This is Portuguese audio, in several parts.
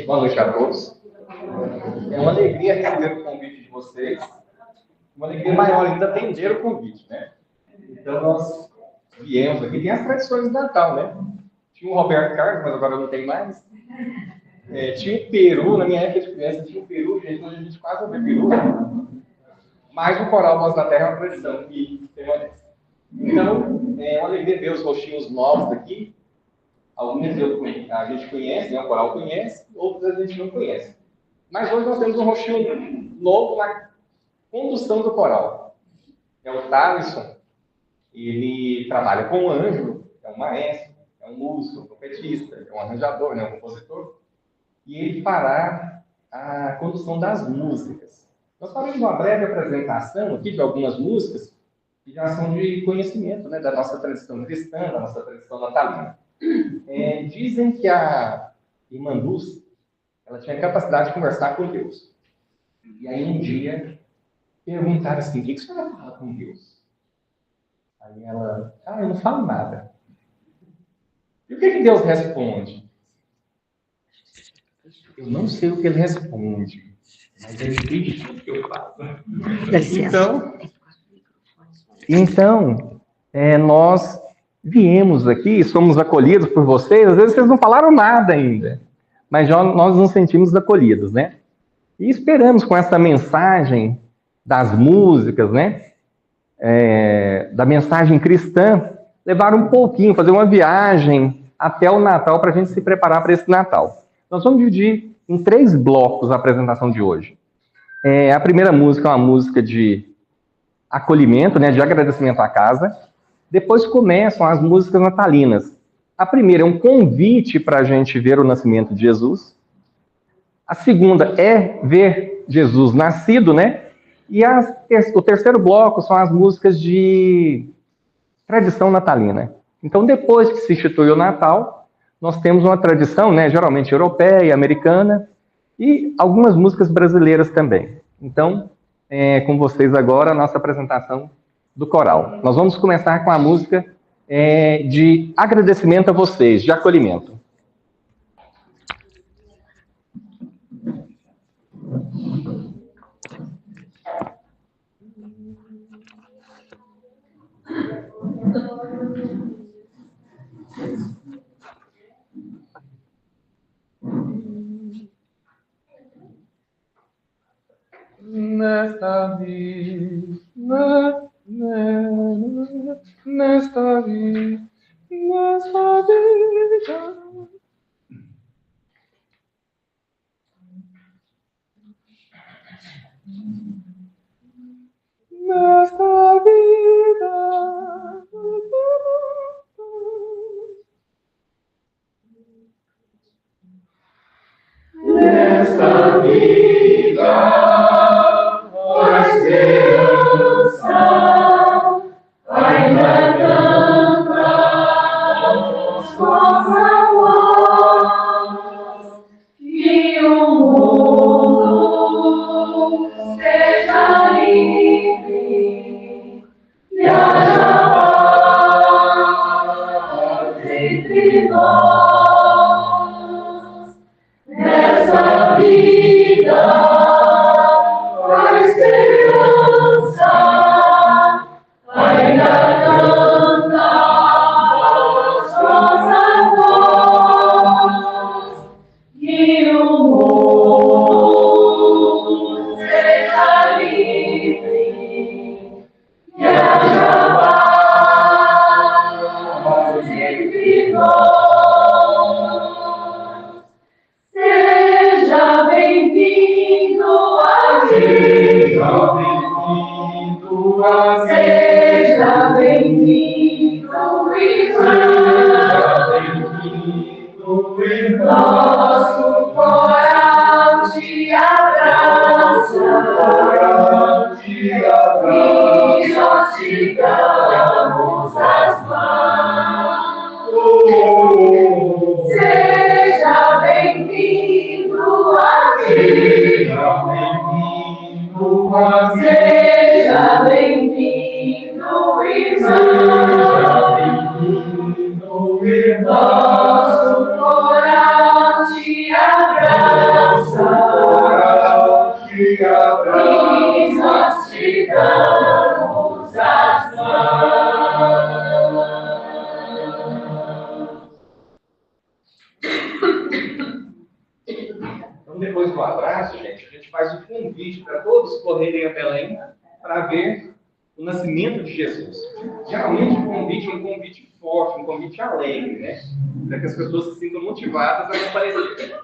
boa noite a todos. É uma alegria receber o convite de vocês. Uma alegria maior ainda atender o convite, né? Então, nós viemos aqui. Tem as tradições de Natal, né? Tinha o Roberto Carlos, mas agora não tem mais. Tinha o peru, na minha época de criança, tinha o peru, gente, hoje a gente quase não vê peru. Mas o Coral Voz da Terra é uma tradição que permanece. Então, é uma alegria ver os rostinhos novos aqui. Alguns a gente conhece, né? O coral conhece, outros a gente não conhece. Mas hoje nós temos um rostinho novo na condução do coral. É o Thaleson. Ele trabalha com o Ângelo, é um maestro, é um músico, um trompetista, é um arranjador, né? Um compositor. E ele fará a condução das músicas. Nós faremos uma breve apresentação aqui de algumas músicas que já são de conhecimento, né? Da nossa tradição cristã, da nossa tradição natalina. Dizem que a irmã Luz, ela tinha capacidade de conversar com Deus. E aí um dia perguntaram assim: o que você vai falar com Deus? Aí ela: eu não falo nada. E o que Deus responde? Eu não sei o que ele responde, mas ele diz o que eu falo. Então, nós viemos aqui, somos acolhidos por vocês. Às vezes vocês não falaram nada ainda, mas nós nos sentimos acolhidos, né? E esperamos com essa mensagem das músicas, né? Da mensagem cristã, levar um pouquinho, fazer uma viagem até o Natal para a gente se preparar para esse Natal. Nós vamos dividir em 3 blocos a apresentação de hoje. A primeira música é uma música de acolhimento, né? De agradecimento à casa. Depois começam as músicas natalinas. A primeira é um convite para a gente ver o nascimento de Jesus. A segunda é ver Jesus nascido, né? E o terceiro bloco são as músicas de tradição natalina. Então, depois que se instituiu o Natal, nós temos uma tradição, né? Geralmente europeia, americana, e algumas músicas brasileiras também. Então, com vocês agora, a nossa apresentação do coral. Nós vamos começar com a música de agradecimento a vocês, de acolhimento. Nesta vida, nesta vida, nesta vida. Nesta vida. Nesta vida, a esperança ainda cantamos nossa voz, que o mundo seja livre e haja paz entre nós. Nessa vida, a esperança ainda canta nossa voz, que o mundo seja livre e haja paz entre nós. Seja bem-vindo aqui. Seja bem-vindo, irmão. Nosso coral te abraça. E nós te damos as mãos. Seja bem-vindo aqui. Seja bem-vindo, irmão. Nosso coral te abraça. abramos, nós te damos as mãos. Então, depois do abraço, gente, a gente faz o convite para todos correrem a Belém para ver o nascimento de Jesus. Geralmente o convite é um convite forte, um convite alegre, né? Para que as pessoas se sintam motivadas a comparecer.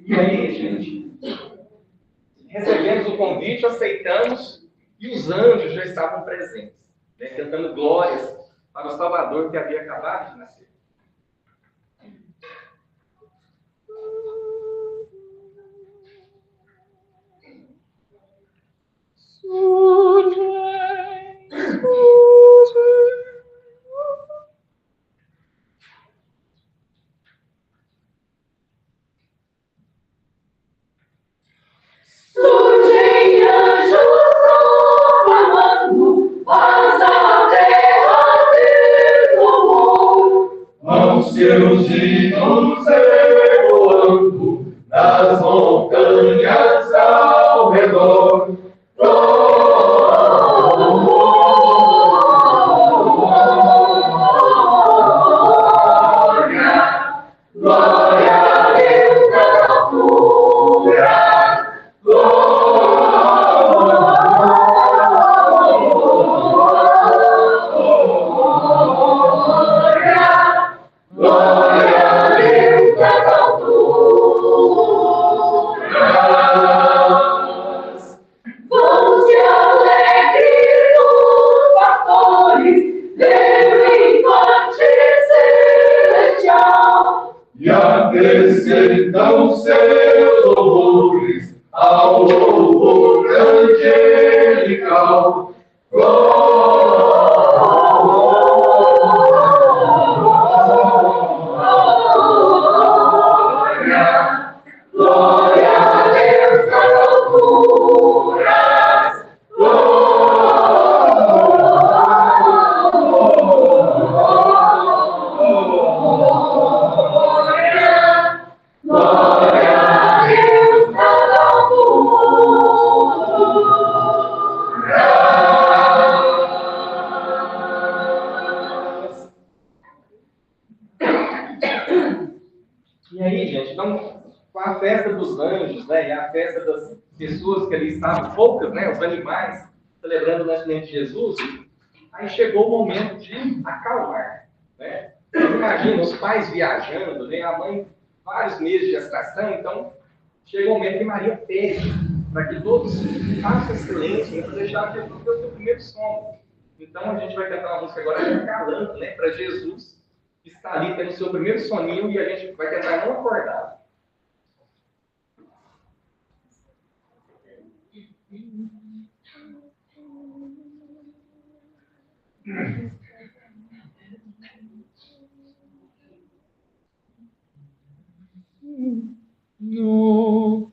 E aí, gente, recebemos o convite, aceitamos, e os anjos já estavam presentes, né, cantando glórias para o Salvador que havia acabado de nascer. Surgem anjos clamando, paz à terra de louvor. Aos seus hinos ecoando nas montanhas ao redor. Glória a Deus nas alturas. Glória a Deus nas alturas. Vão se alegres os pastores, Deus infante celestial. E acrescentam seus louvores ao louvor angelical. Glória, glória a Deus nas alturas. Glória a Deus nas alturas. E aí, gente, então, com a festa dos anjos, né, e a festa das pessoas que ali estavam, poucas, né, os animais, celebrando o nascimento de Jesus, aí chegou o momento de acalmar, né? Então, imagina, os pais viajando, né, a mãe vários meses de gestação, então chega o momento que Maria pede para que todos façam excelente em deixar Jesus ter o seu primeiro sono. Então a gente vai cantar uma música agora calando, né, para Jesus que está ali tendo o seu primeiro soninho e a gente vai tentar não acordar. No.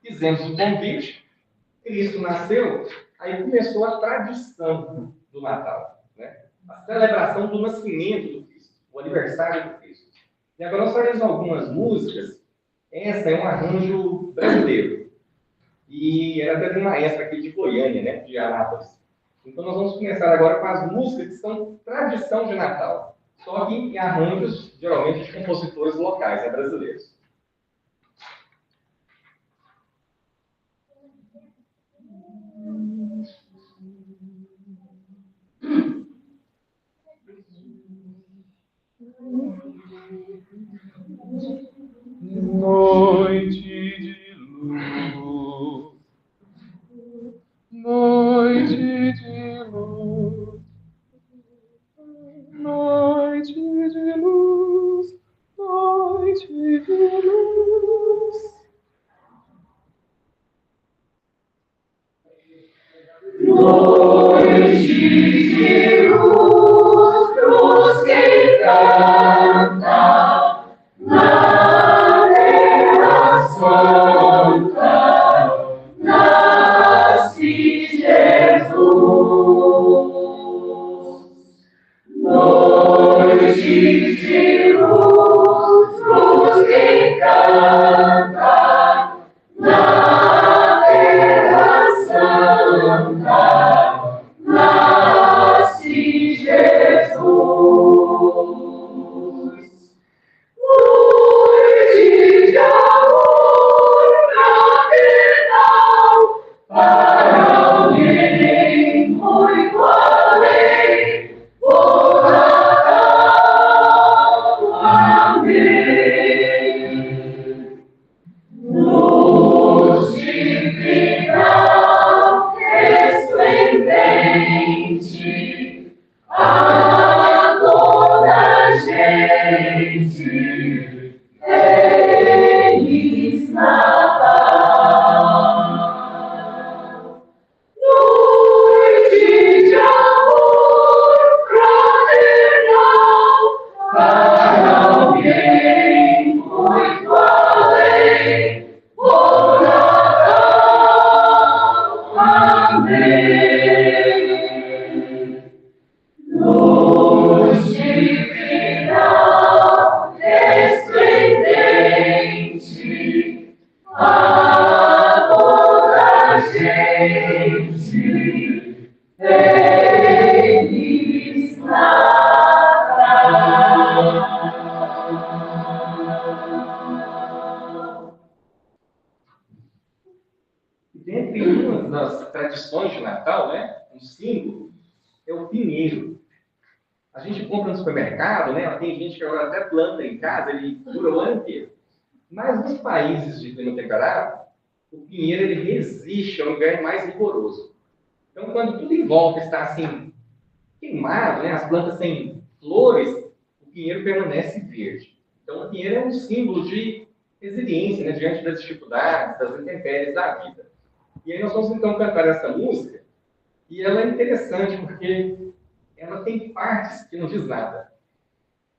Fizemos o convite, Cristo nasceu, aí começou a tradição do Natal, né? A celebração do nascimento do Cristo, o aniversário do Cristo. E agora nós faremos algumas músicas. Essa é um arranjo brasileiro. E era até de uma maestra aqui de Goiânia, né? De Anápolis. Então nós vamos começar agora com as músicas que são tradição de Natal. Só que em arranjos, geralmente, de compositores locais, né? Brasileiros. Noite de luz, noite de luz, noite de luz, noite de luz. Noite de luz, cruz que canta na terra santa, nasce Jesus. Noite de luz, cruz que canta na terra santa, nasce Amém. Luz divina, resplendente, a toda a gente, feliz Natal. Dentre uma das tradições de Natal, né, um símbolo, é o pinheiro. A gente compra no supermercado, né? Tem gente que agora até planta em casa, ele dura o ano inteiro. Mas nos países de clima temperado, o pinheiro ele resiste ao inverno mais rigoroso. Então, quando tudo em volta está assim queimado, né, as plantas sem flores, o pinheiro permanece verde. Então, o pinheiro é um símbolo de resiliência, né, diante das dificuldades, das intempéries da vida. E aí nós vamos então cantar essa música, e ela é interessante porque ela tem partes que não diz nada.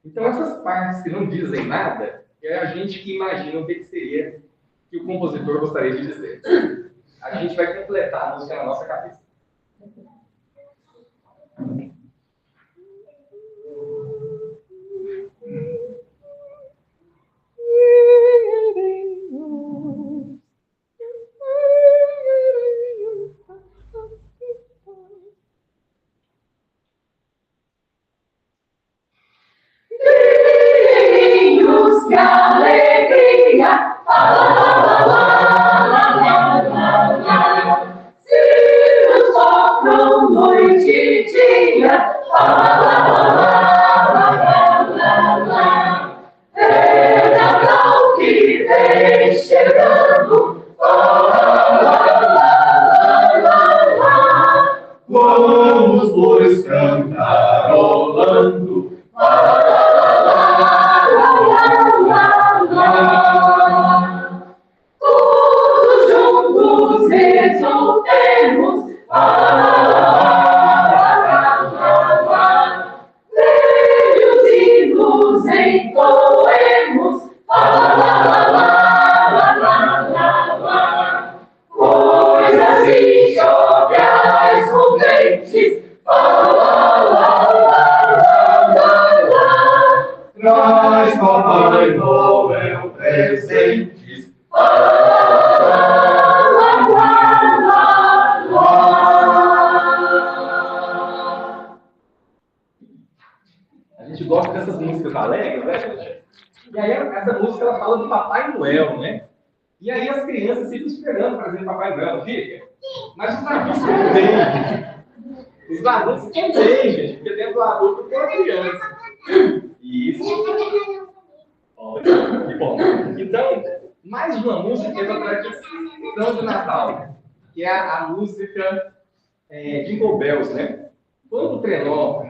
Então, essas partes que não dizem nada, é a gente que imagina o que seria que o compositor gostaria de dizer. A gente vai completar a música na nossa cabeça. Filhos de alegria, filhos tocam noite e dia, é Natal que vem chegando, Vamos, pois, cantarolando. Todos juntos exultemos, velhos hinos entoemos, coisas e joviais contentes, Traz, Papai Noel, presentes. A gente gosta dessas músicas alegres, né, gente? E aí, essa música, ela fala do Papai Noel, né? E aí as crianças ficam esperando para ver Papai Noel, fica? Mas os adultos também. Os adultos também, gente, porque dentro do adulto tem a criança. Isso. Ótimo, que bom. Então, mais uma música da tradição de Natal, que é a música Jingle Bells, né? Quando o trenó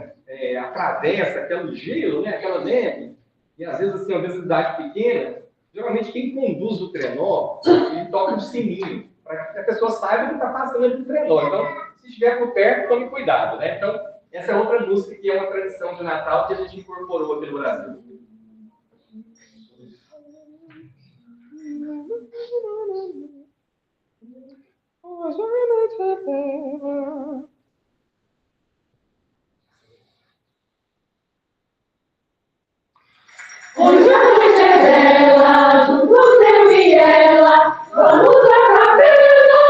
atravessa aquele gelo, né, aquela neve, e às vezes assim, uma velocidade pequena, geralmente quem conduz o trenó, ele toca um sininho, para que a pessoa saiba que está passando ali do trenó. Então, se estiver por perto, tome cuidado, né? Então, essa é outra música que é uma tradição de Natal que a gente incorporou aqui no Brasil. Hoje a noite é bela, juntos eu e ela, vamos à capela,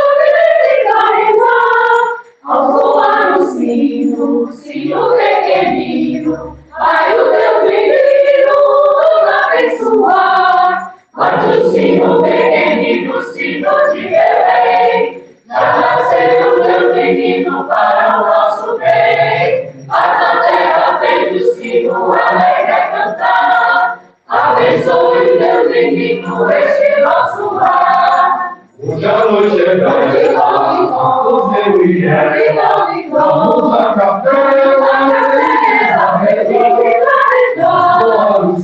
carregar. Ao soar o sino pequenino, vai o teu menino nos abençoar. Bate o sino pequenino, sino de Belém, já nasceu o teu menino para o nosso bem. A terra vem do sino alegre a cantar. Abençoe teu menino este nosso lar. Hoje a noite é bela, vamos eu e ela, vamos à capela,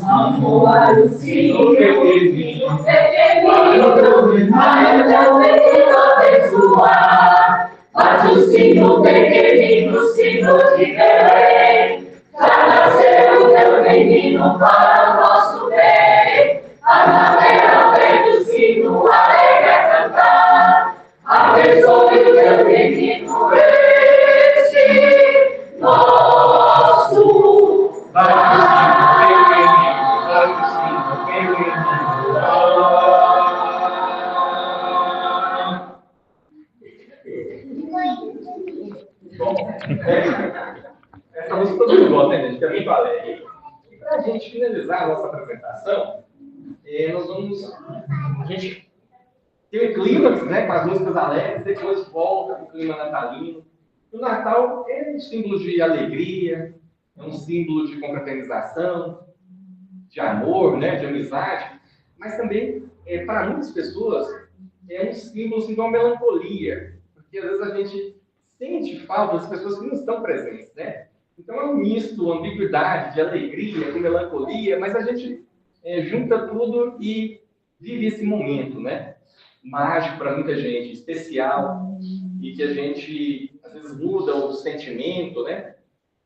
Amor, o sino pequenino, vai o teu menino abençoar. Bate o sino pequenino, sino de Belém, já nasceu o teu menino para o nosso bem. A terra vem do sino alegre a cantar. Abençoe o teu menino Essa música todo mundo gosta, né, gente? Que é muito alegre. E para a gente finalizar a nossa apresentação, nós vamos. A gente tem um clímax, né, com as músicas alegres, depois volta para o clima natalino. O Natal é um símbolo de alegria, é um símbolo de confraternização, de amor, né, de amizade, mas também, para muitas pessoas, é um símbolo assim, de uma melancolia, porque às vezes a gente sente falta das pessoas que não estão presentes, né? Então é um misto, uma ambiguidade de alegria com melancolia, mas a gente junta tudo e vive esse momento, né? Mágico para muita gente, especial, e que a gente, às vezes, muda o sentimento, né?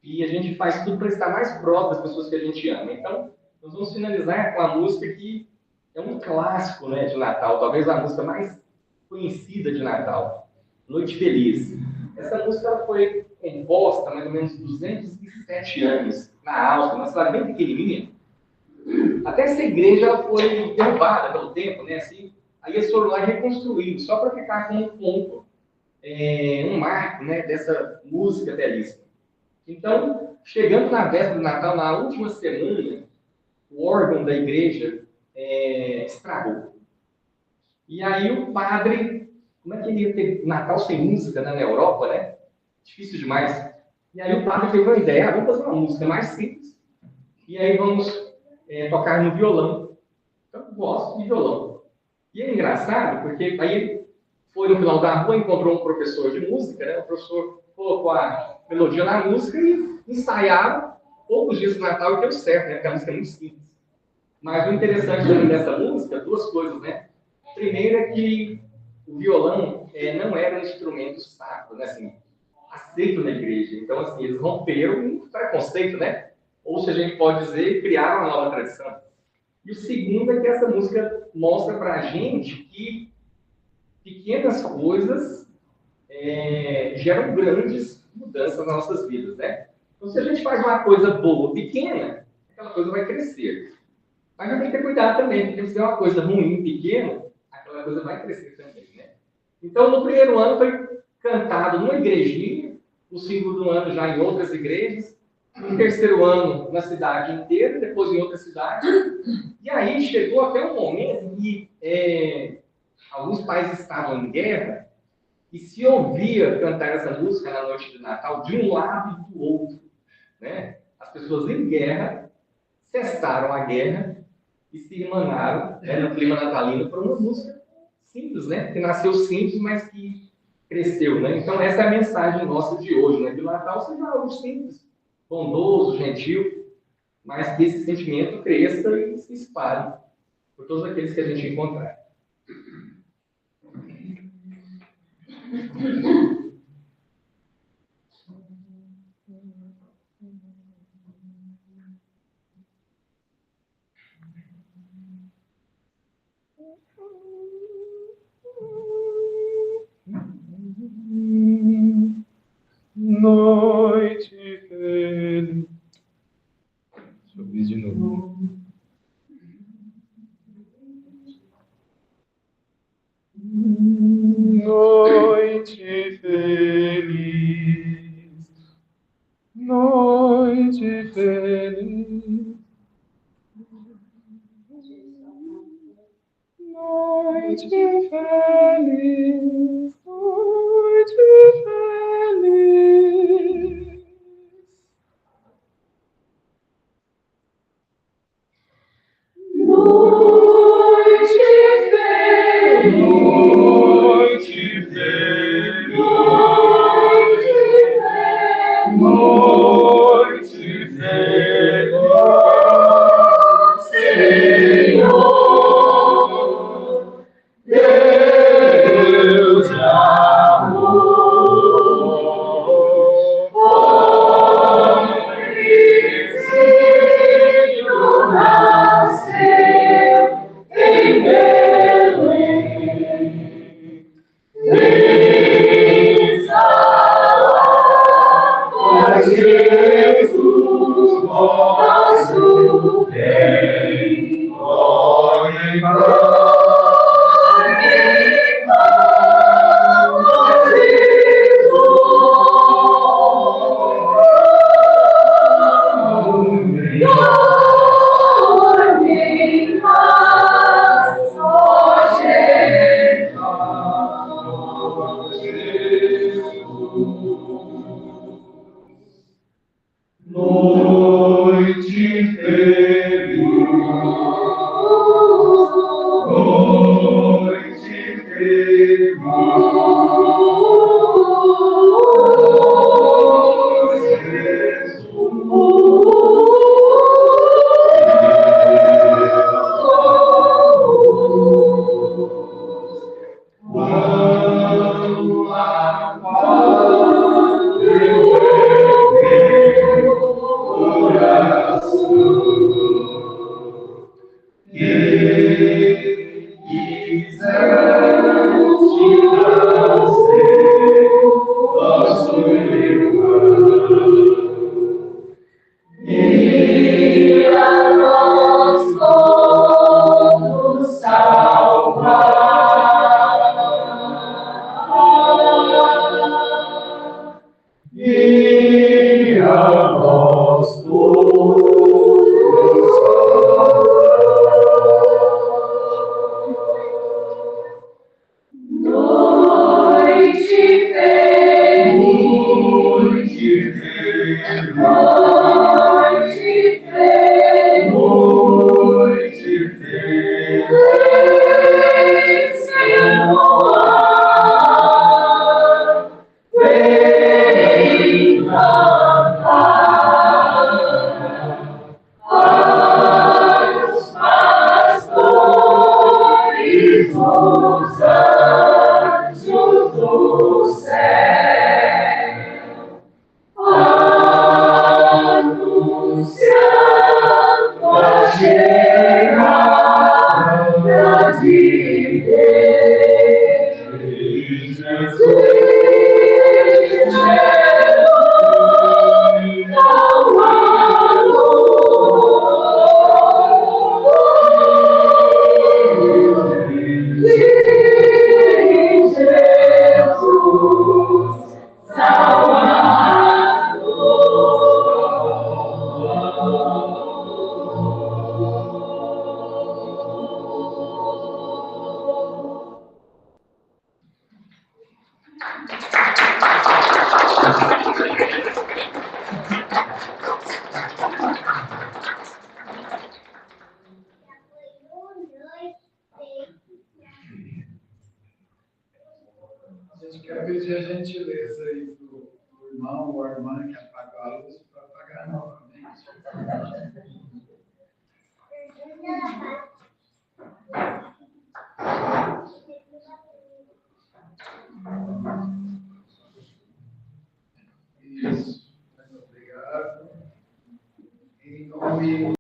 E a gente faz tudo para estar mais próximo das pessoas que a gente ama. Então, nós vamos finalizar com a música que é um clássico, né, de Natal, talvez a música mais conhecida de Natal, Noite Feliz. Essa música ela foi composta há mais ou menos 207 anos, na Áustria, uma cidade bem pequenininha. Até essa igreja foi derrubada pelo tempo, né, assim, aí eles foram lá reconstruindo, só para ficar como um ponto, um marco, né, dessa música belíssima. Então, chegando na véspera do Natal, na última semana, o órgão da igreja estragou. E aí o padre, como é que ele ia ter Natal sem música, né, na Europa, né? Difícil demais. E aí o padre teve uma ideia, vamos fazer uma música mais simples, e aí vamos tocar no violão. Então, eu gosto de violão. E é engraçado, porque aí ele foi no final da rua, encontrou um professor de música, né? O professor colocou a melodia na música e ensaiaram poucos dias do Natal e deu certo, né? Porque a música é muito simples. Mas o interessante também dessa música, duas coisas, né? Primeiro é que o violão não era um instrumento sacro, né? Assim, aceito na igreja. Então, assim, eles romperam um preconceito, né? Ou se a gente pode dizer, criaram uma nova tradição. E o segundo é que essa música mostra para a gente que pequenas coisas geram grandes mudanças nas nossas vidas, né? Então, se a gente faz uma coisa boa, pequena, aquela coisa vai crescer. Mas já tem que ter cuidado também, porque se é uma coisa ruim, pequena, aquela coisa vai crescer também, né? Então, no primeiro ano foi cantado numa igrejinha, no segundo ano já em outras igrejas, no terceiro ano na cidade inteira, depois em outra cidade. E aí chegou até um momento que alguns países estavam em guerra e se ouvia cantar essa música na noite de Natal de um lado e do outro, né? As pessoas em guerra cessaram a guerra e se irmanaram, no clima natalino por uma música simples, né? Que nasceu simples, mas que cresceu, né? Então essa é a mensagem nossa de hoje, né? Que o Natal seja algo simples, bondoso, gentil, mas que esse sentimento cresça e se espalhe por todos aqueles que a gente encontrar. Noite feliz. Deixa eu ver de novo. Noite feliz. Noite feliz. Noite feliz. Noite feliz. Noite feliz. Noite feliz. Gente, quero pedir a gentileza aí do irmão ou a irmã que